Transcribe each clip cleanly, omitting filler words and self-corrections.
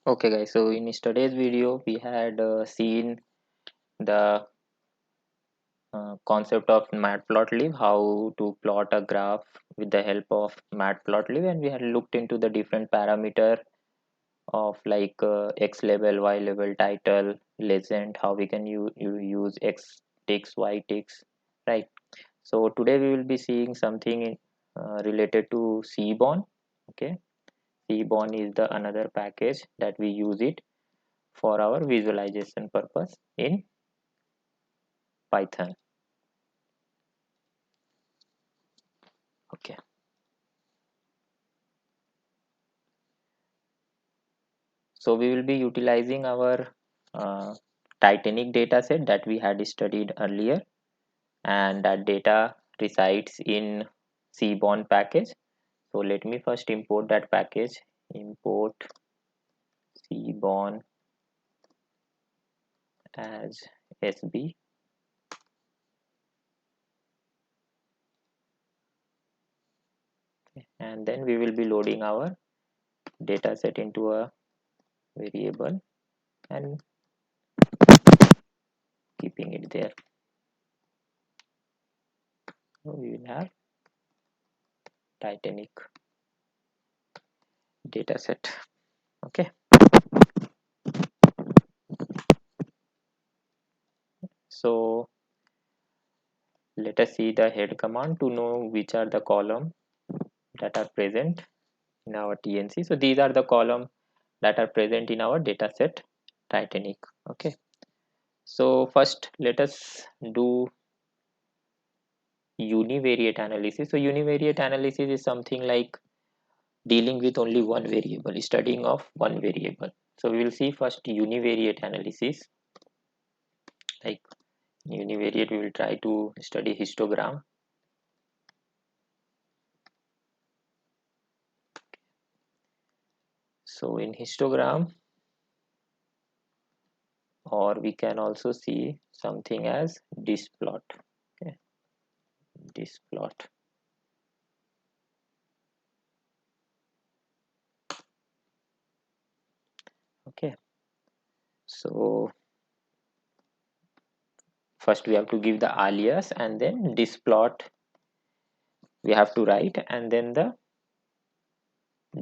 Okay guys, so in today's video we had seen the concept of matplotlib, how to plot a graph with the help of matplotlib, and we had looked into the different parameter of like x label, y label, title, legend, how we can use x text, y text, right? So today we will be seeing something related to Seaborn. Okay, Seaborn is the another package that we use it for our visualization purpose in Python. Okay, so we will be utilizing our Titanic data set that we had studied earlier, and that data resides in Seaborn package. So let me first import that package. Import Seaborn as SB. And then we will be loading our data set into a variable and keeping it there. So we will have Titanic data set. Okay, so let us see the head command to know which are the column that are present in our TNC. So these are the column that are present in our data set Titanic. Okay, so first let us do univariate analysis. So univariate analysis is something like dealing with only one variable, studying of one variable. So we will see first univariate analysis. Like univariate, we will try to study histogram. So in histogram, or we can also see something as disk plot. Okay, disk plot. Okay, so first we have to give the alias, and then disk plot we have to write, and then the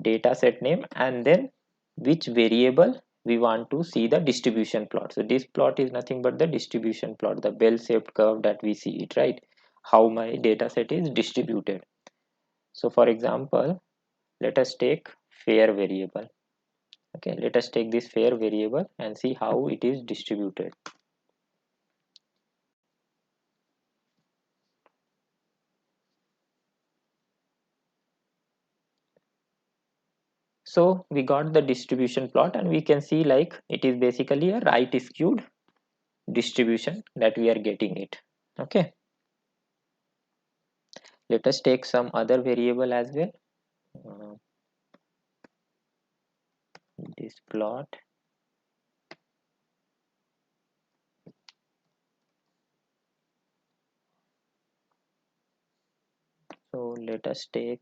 data set name, and then which variable we want to see the distribution plot. So this plot is nothing but the distribution plot, the bell shaped curve that we see it, right? How my data set is distributed. So for example, let us take fair variable. Okay, let us take this fair variable and see how it is distributed. So we got the distribution plot, and we can see like it is basically a right skewed distribution that we are getting it. Okay, let us take some other variable as well. uh, this plot. So let us take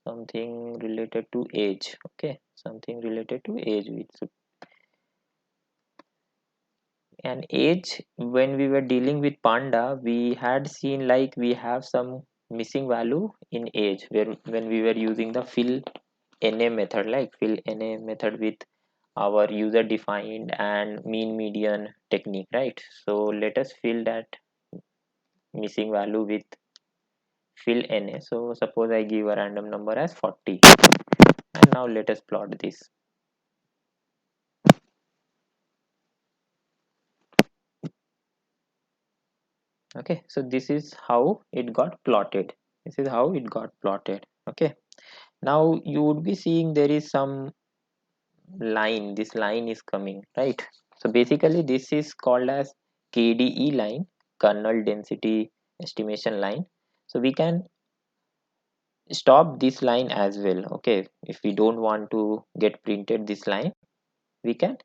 something related to age. Okay, something related to age with an age. When we were dealing with panda, we had seen like we have some missing value in age, where when we were using the fill na method, like fill na method with our user defined and mean median technique, right? So let us fill that missing value with fill na. So suppose I give a random number as 40, and now let us plot this. Okay, so this is how it got plotted. This is how it got plotted. Okay, now you would be seeing there is some line. This line is coming, right? So basically this is called as KDE line, kernel density estimation line. So we can stop this line as well. Okay, if we don't want to get printed this line, we can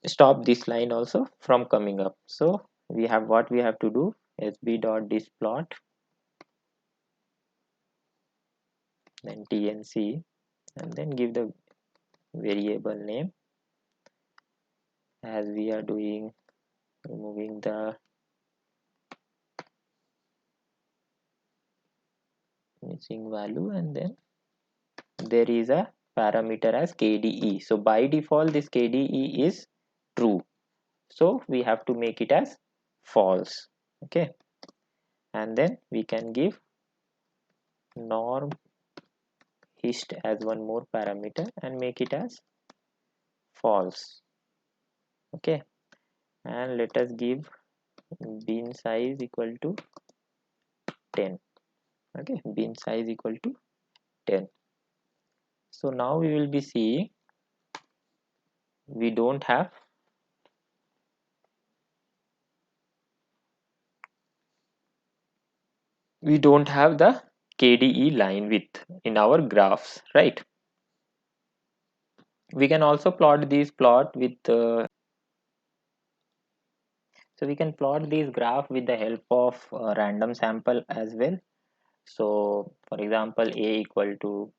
stop this line also from coming up. So we have what we have to do, sb.dispplot, then tnc, and then give the variable name, as we are doing, removing the missing value, and then there is a parameter as KDE. So by default this KDE is true, so we have to make it as false. Okay, and then we can give norm hist as one more parameter and make it as false. Okay, and let us give bin size equal to 10. Okay, bin size equal to 10. So now we will be seeing we don't have the KDE line width in our graphs, right? We can also plot these plot with so we can plot these graph with the help of random sample as well. So for example, a equal to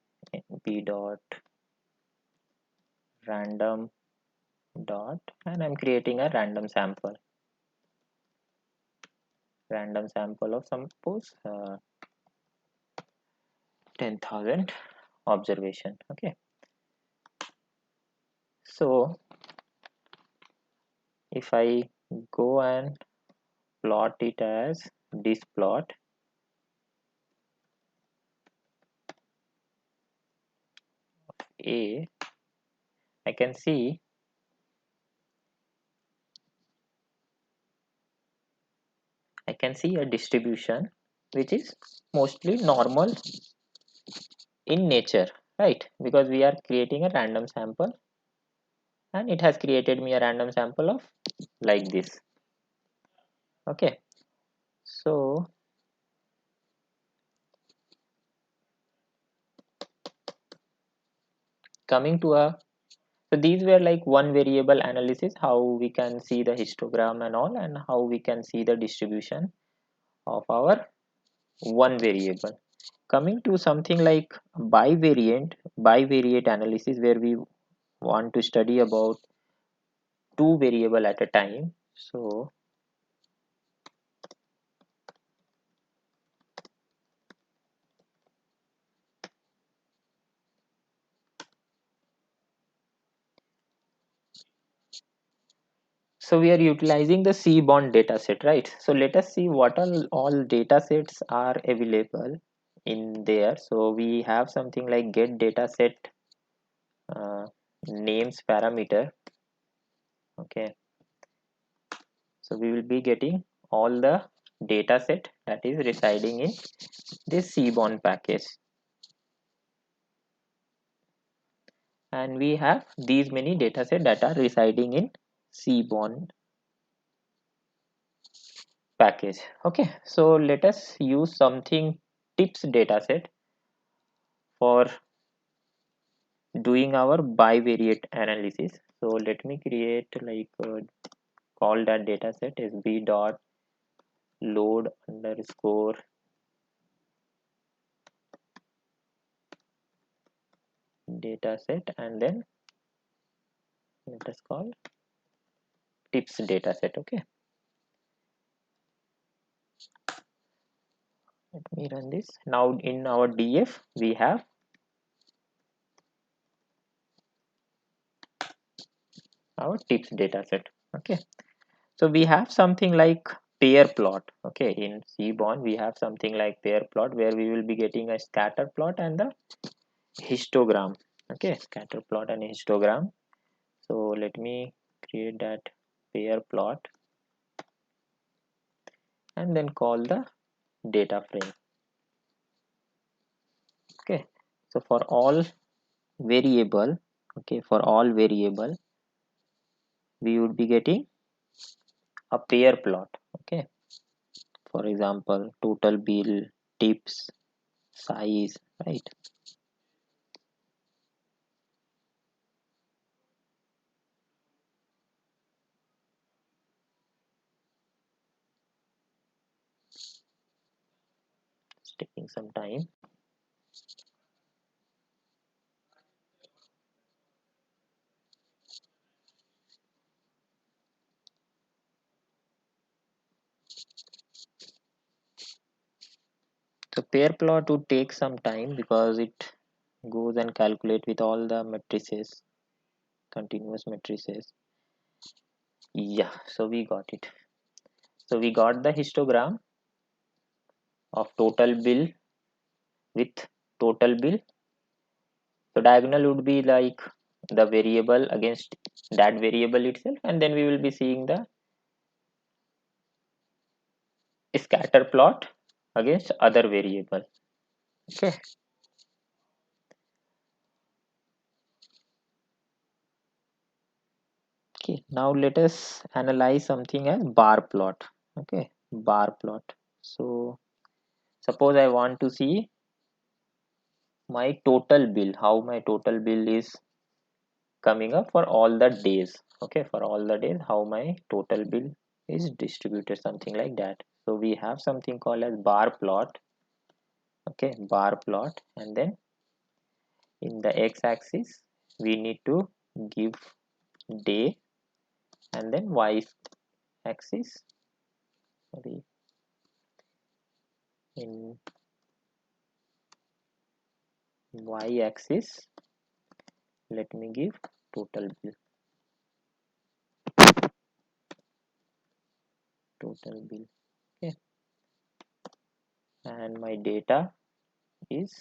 b dot random dot, and I'm creating a random sample of suppose 10,000 observation. Okay, so if I go and plot it as this plot, a, I can see a distribution which is mostly normal in nature, right? Because we are creating a random sample and it has created me a random sample of like this. Okay, so coming to a, so these were like one variable analysis, how we can see the histogram and all, and how we can see the distribution of our one variable. Coming to something like bivariate analysis, where we want to study about two variable at a time. So we are utilizing the Seaborn dataset, right? So let us see what all datasets are available in there. So we have something like get dataset uh, names parameter. Okay, so we will be getting all the dataset that is residing in this Seaborn package, and we have these many dataset that are residing in Seaborn package. Okay, so let us use something tips dataset for doing our bivariate analysis. So let me create like call that dataset is b dot load underscore dataset, and then let us call tips dataset. Okay, let me run this. Now in our df we have our tips dataset. Okay, so we have something like pair plot. Okay, in Seaborn we have something like pair plot where we will be getting a scatter plot and the histogram. Okay, scatter plot and histogram. So let me create that pair plot and then call the data frame. Okay, so for all variable, okay, for all variable we would be getting a pair plot. Okay, for example total bill, tips, size, right? It's taking some time. So pair plot would take some time because it goes and calculate with all the matrices, continuous matrices. Yeah, so we got it. So we got the histogram of total bill with total bill. So diagonal would be like the variable against that variable itself, and then we will be seeing the scatter plot against other variable. Okay. Okay. Now let us analyze something as bar plot. Okay, bar plot. So suppose I want to see my total bill, how my total bill is coming up for all the days. Okay, for all the days, how my total bill is distributed, something like that. So we have something called as bar plot. Okay, bar plot, and then in the x-axis we need to give day, and then y-axis, sorry, in y-axis let me give total bill, total bill. Okay, and my data is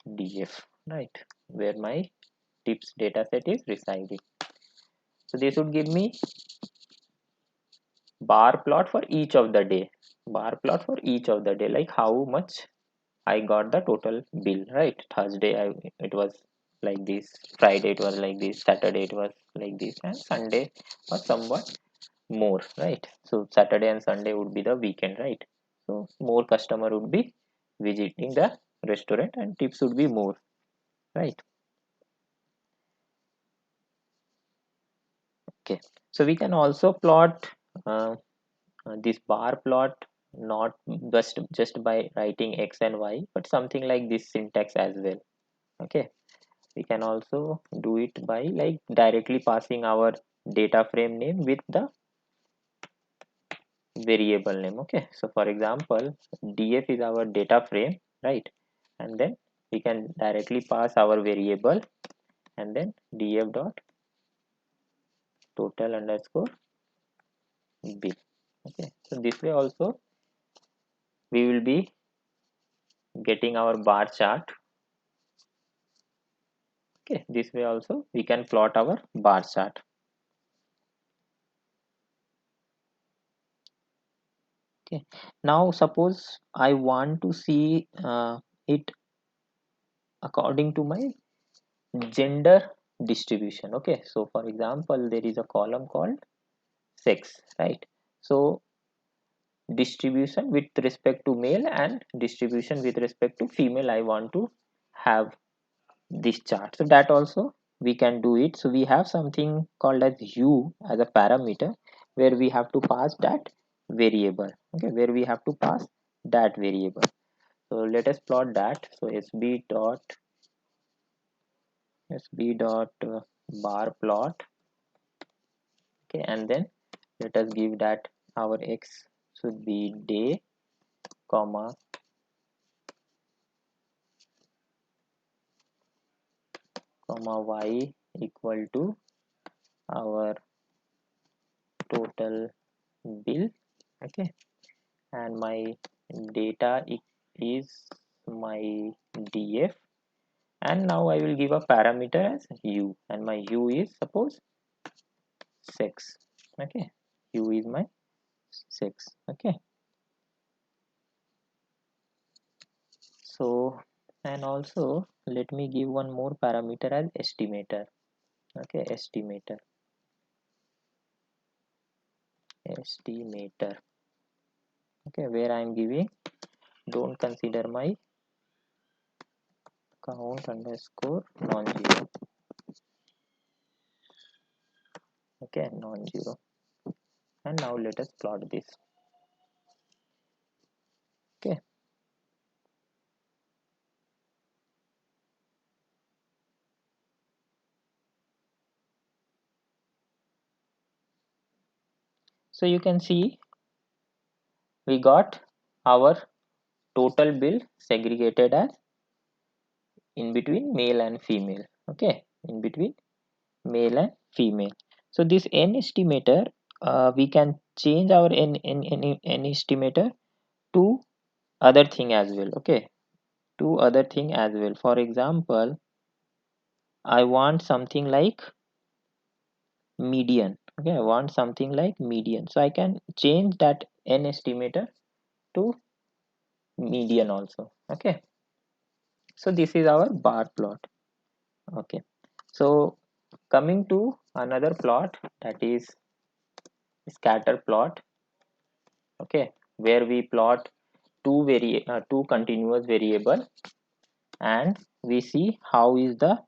df, right, where my tips data set is residing. So this would give me bar plot for each of the day, bar plot for each of the day, like how much I got the total bill, right? Thursday it was like this, Friday it was like this, Saturday it was like this, and Sunday was somewhat more, right? So Saturday and Sunday would be the weekend, right? So more customer would be visiting the restaurant and tips would be more, right? Okay, so we can also plot uh, this bar plot not just by writing x and y, but something like this syntax as well. Okay, we can also do it by like directly passing our data frame name with the variable name. Okay, so for example, df is our data frame, right? And then we can directly pass our variable and then df dot total underscore bill. Okay, so this way also we will be getting our bar chart. Okay, this way also we can plot our bar chart. Okay, now suppose I want to see it according to my gender distribution. Okay, so for example, there is a column called sex, right? So distribution with respect to male and distribution with respect to female, I want to have this chart. So that also we can do it. So we have something called as u as a parameter where we have to pass that variable. Okay, where we have to pass that variable. So let us plot that. So sb dot bar plot. Okay, and then let us give that our x should be day, comma, y equal to our total bill. Okay, and my data is my df, and now I will give a parameter as u, and my u is suppose sex. Okay, u is my sex. Okay, so and also let me give one more parameter as estimator. Okay, estimator. Okay, where I am giving, don't consider my count underscore non-zero. Okay, non-zero. And now let us plot this. Okay, so you can see we got our total bill segregated as in between male and female. Okay, in between male and female. So this n estimator, we can change our n estimator to other thing as well. Okay, to other thing as well. For example, I want something like median. Okay, I want something like median, so I can change that n estimator to median also. Okay, so this is our bar plot. Okay, so coming to another plot, that is scatter plot. Okay, where we plot two continuous variable, and we see how is the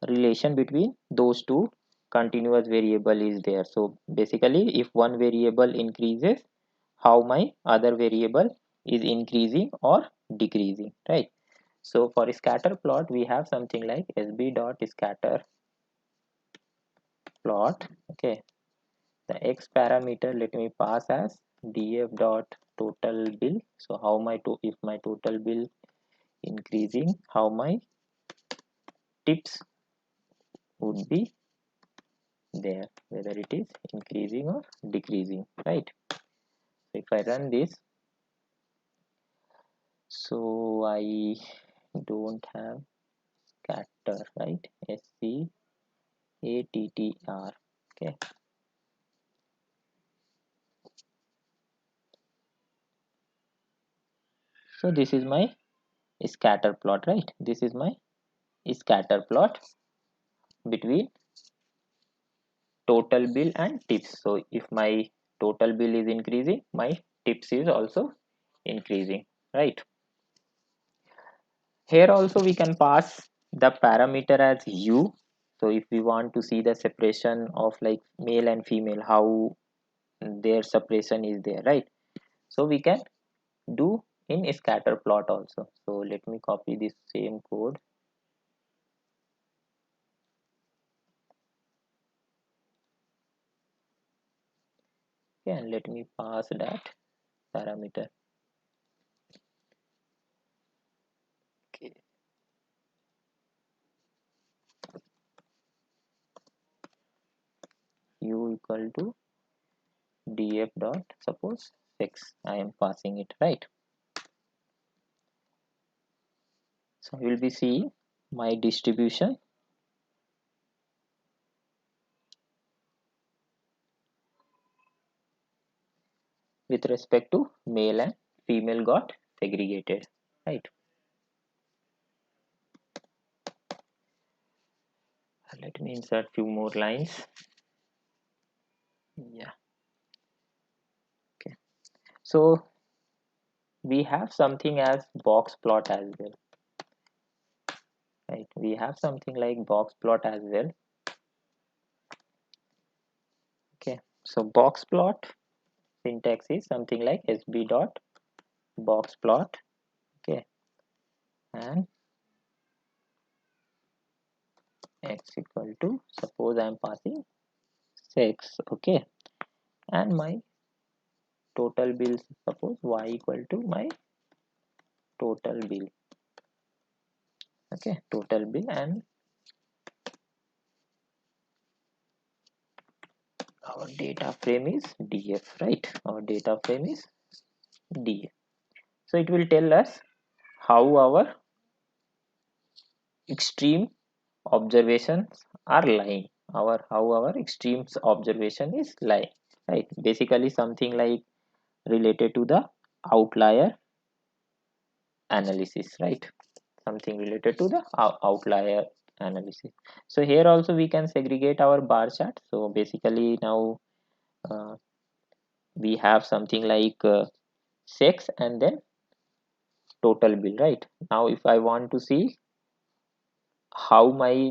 relation between those two continuous variable is there. So basically, if one variable increases, how my other variable is increasing or decreasing, right? So for scatter plot, we have something like sb dot scatter plot. Okay, the x parameter, let me pass as df dot total bill. So how my if my total bill increasing, how my tips would be there, whether it is increasing or decreasing, right? So if I run this, so I don't have scatter, right? SCATTR. Okay, so this is my scatter plot, right? This is my scatter plot between total bill and tips. So if my total bill is increasing, my tips is also increasing, right? Here also we can pass the parameter as u. So if we want to see the separation of like male and female, how their separation is there, right? So we can do in scatter plot also. So let me copy this same code. Okay, and let me pass that parameter. Okay, u equal to df dot suppose 6, I am passing it, right? So we will be seeing my distribution with respect to male and female got segregated, right? Let me insert few more lines. Yeah, okay, so we have something as box plot as well, right? We have something like box plot as well. Okay, so box plot syntax is something like sb dot box plot. Okay, and x equal to, suppose I am passing 6. Okay, and my total bill, suppose y equal to my total bill. Okay, total bill, and our data frame is df, right? Our data frame is df. So it will tell us how our extreme observations are lying, our how our extreme observation is lying, right? Basically something like related to the outlier analysis, right? Something related to the outlier analysis. So here also we can segregate our bar chart. So basically now uh, we have something like sex and then total bill, right? Now if I want to see how my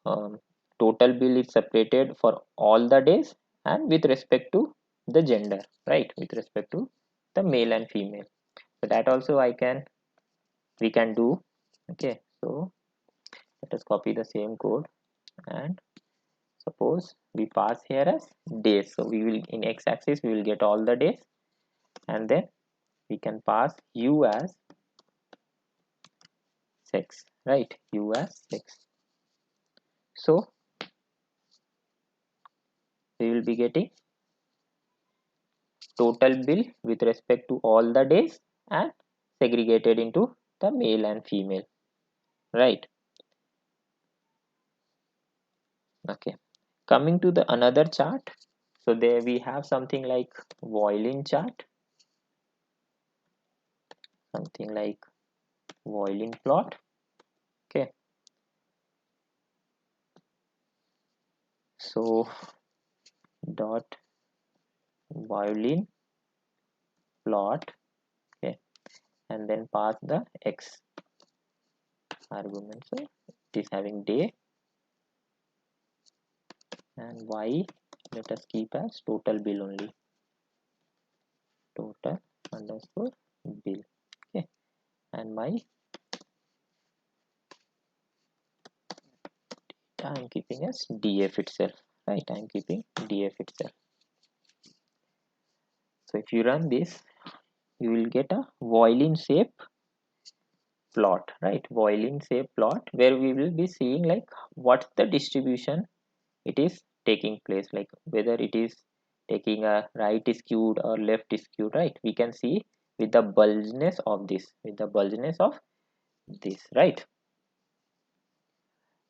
um, total bill is separated for all the days and with respect to the gender, right? With respect to the male and female, so that also we can do. Okay, so let us copy the same code, and suppose we pass here as days. So we will, in x-axis we will get all the days, and then we can pass u as sex, right? U as sex. So we will be getting total bill with respect to all the days and segregated into the male and female, right? Okay, coming to the another chart. So there we have something like violin chart, something like violin plot. Okay, so dot violin plot. Okay, and then pass the x argument. So it is having day, and y let us keep as total bill only, total underscore bill. Okay, and my I'm keeping as df itself, right? I'm keeping df itself. So if you run this, you will get a violin shape plot, right? Violin shape plot where we will be seeing like what's the distribution it is taking place, like whether it is taking a right skewed or left skewed, right? We can see with the bulginess of this, with the bulginess of this, right?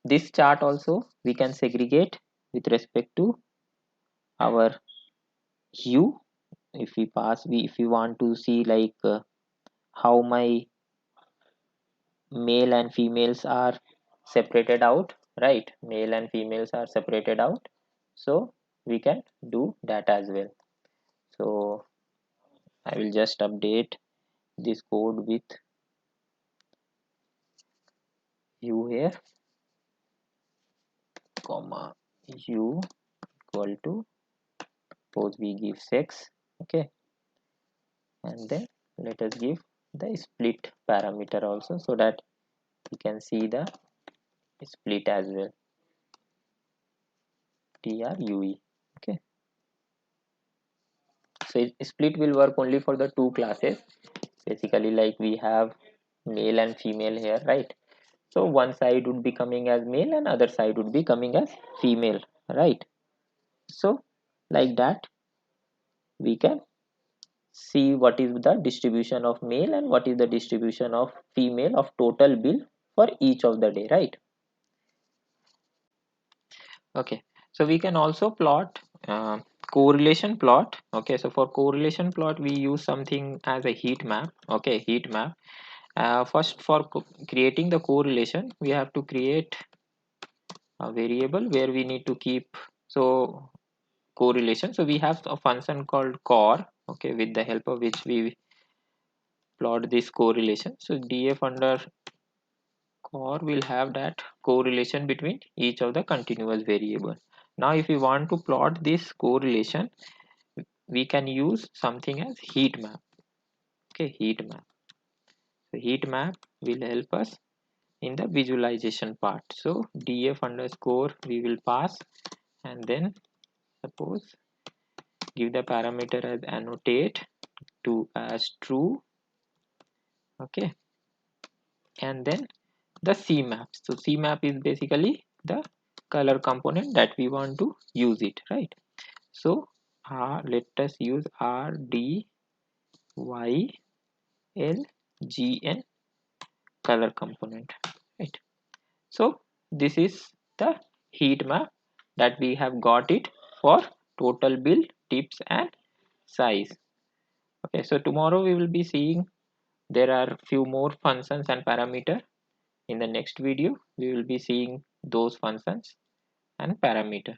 This chart also we can segregate with respect to our hue. If we pass, we if we want to see like how my male and females are separated out, right? Male and females are separated out, so we can do that as well. So I will just update this code with u here, comma u equal to, suppose we give sex. Okay, and then let us give the split parameter also, so that we can see the split as well, true. Okay, so split will work only for the two classes, basically, like we have male and female here, right? So one side would be coming as male and other side would be coming as female, right? So like that we can see what is the distribution of male and what is the distribution of female of total bill for each of the day, right? Okay, so we can also plot correlation plot. Okay, so for correlation plot we use something as a heat map. Okay, heat map. First, for creating the correlation we have to create a variable where we need to keep, so correlation, so we have a function called cor. Okay, with the help of which we plot this correlation. So df under cor will have that correlation between each of the continuous variable. Now if we want to plot this correlation, we can use something as heat map. Okay, heat map. So heat map will help us in the visualization part. So df underscore we will pass, and then suppose give the parameter as annotate to as true. Okay, and then the cmap. So cmap is basically the color component that we want to use it, right? So let us use r d y l g n color component, right? So this is the heat map that we have got it for total bill, tips and size. Okay, so tomorrow we will be seeing there are few more functions and parameter. In the next video we will be seeing those functions and parameter.